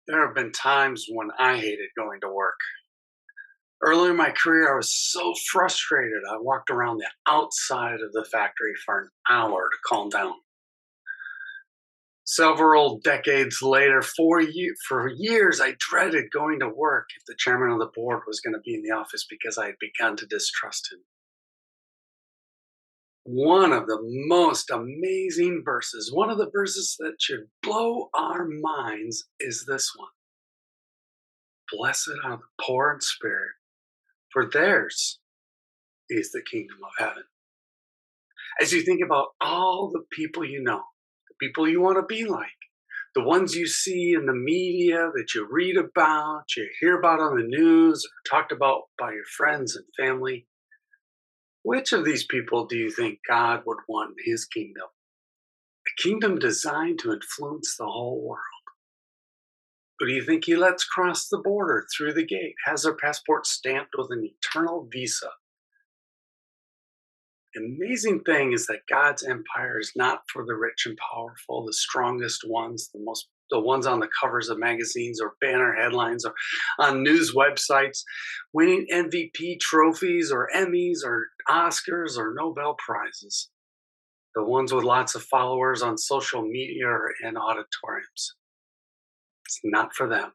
There have been times when I hated going to work. Early in my career, I was so frustrated. I walked around the outside of the factory for an hour to calm down. Several decades later, for years, I dreaded going to work if the chairman of the board was going to be in the office because I had begun to distrust him. One of the most amazing verses, one of the verses that should blow our minds, is this one. Blessed are the poor in spirit, for theirs is the kingdom of heaven. As you think about all the people you know, the people you want to be like, the ones you see in the media that you read about, you hear about on the news, or talked about by your friends and family, which of these people do you think God would want in his kingdom? A kingdom designed to influence the whole world. Who do you think he lets cross the border through the gate, has their passport stamped with an eternal visa? The amazing thing is that God's empire is not for the rich and powerful, the strongest ones, the ones on the covers of magazines or banner headlines or on news websites, winning MVP trophies or Emmys or Oscars or Nobel Prizes. The ones with lots of followers on social media or in auditoriums. It's not for them.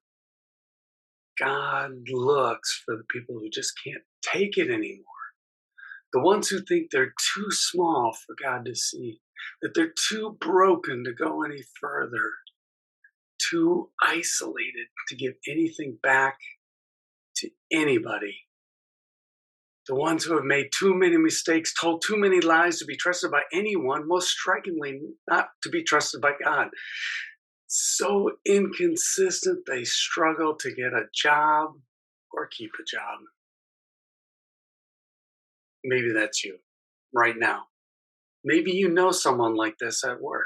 God looks for the people who just can't take it anymore. The ones who think they're too small for God to see, that they're too broken to go any further, too isolated to give anything back to anybody. The ones who have made too many mistakes, told too many lies to be trusted by anyone, most strikingly, not to be trusted by God. So inconsistent, they struggle to get a job or keep a job. Maybe that's you right now. Maybe you know someone like this at work.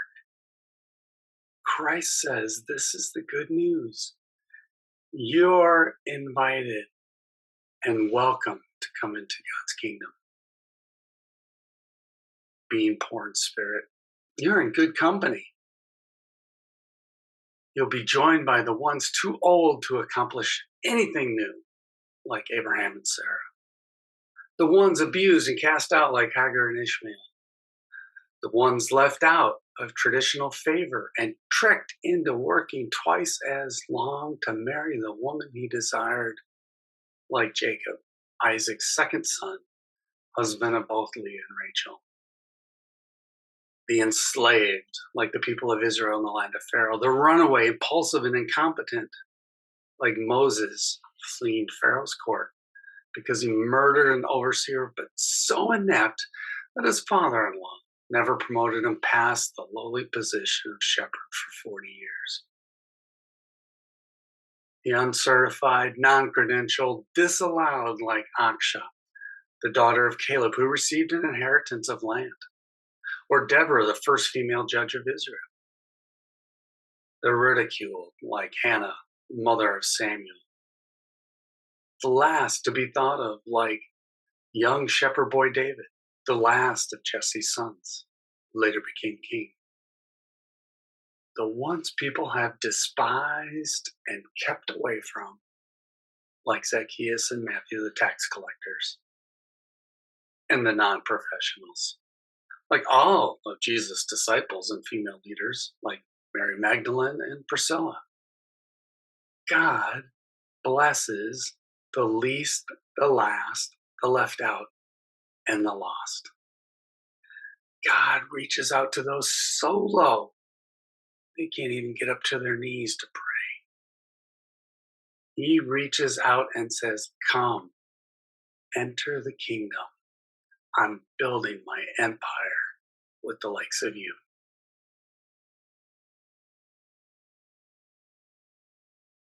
Christ says this is the good news. You're invited and welcome to come into God's kingdom. Being poor in spirit, you're in good company. You'll be joined by the ones too old to accomplish anything new, like Abraham and Sarah. The ones abused and cast out, like Hagar and Ishmael. The ones left out of traditional favor and tricked into working twice as long to marry the woman he desired, like Jacob, Isaac's second son, husband of both Leah and Rachel. The enslaved, like the people of Israel in the land of Pharaoh. The runaway, impulsive, and incompetent, like Moses fleeing Pharaoh's court because he murdered an overseer, but so inept that his father-in-law never promoted him past the lowly position of shepherd for 40 years. The uncertified, non-credentialed, disallowed like Aksha, the daughter of Caleb, who received an inheritance of land. Or Deborah, the first female judge of Israel. The ridiculed like Hannah, mother of Samuel. The last to be thought of like young shepherd boy David, the last of Jesse's sons, who later became king. The ones people have despised and kept away from, like Zacchaeus and Matthew, the tax collectors, and the non-professionals, like all of Jesus' disciples and female leaders, like Mary Magdalene and Priscilla. God blesses the least, the last, the left out, and the lost. God reaches out to those so low they can't even get up to their knees to pray. He reaches out and says, "Come, enter the kingdom. I'm building my empire with the likes of you."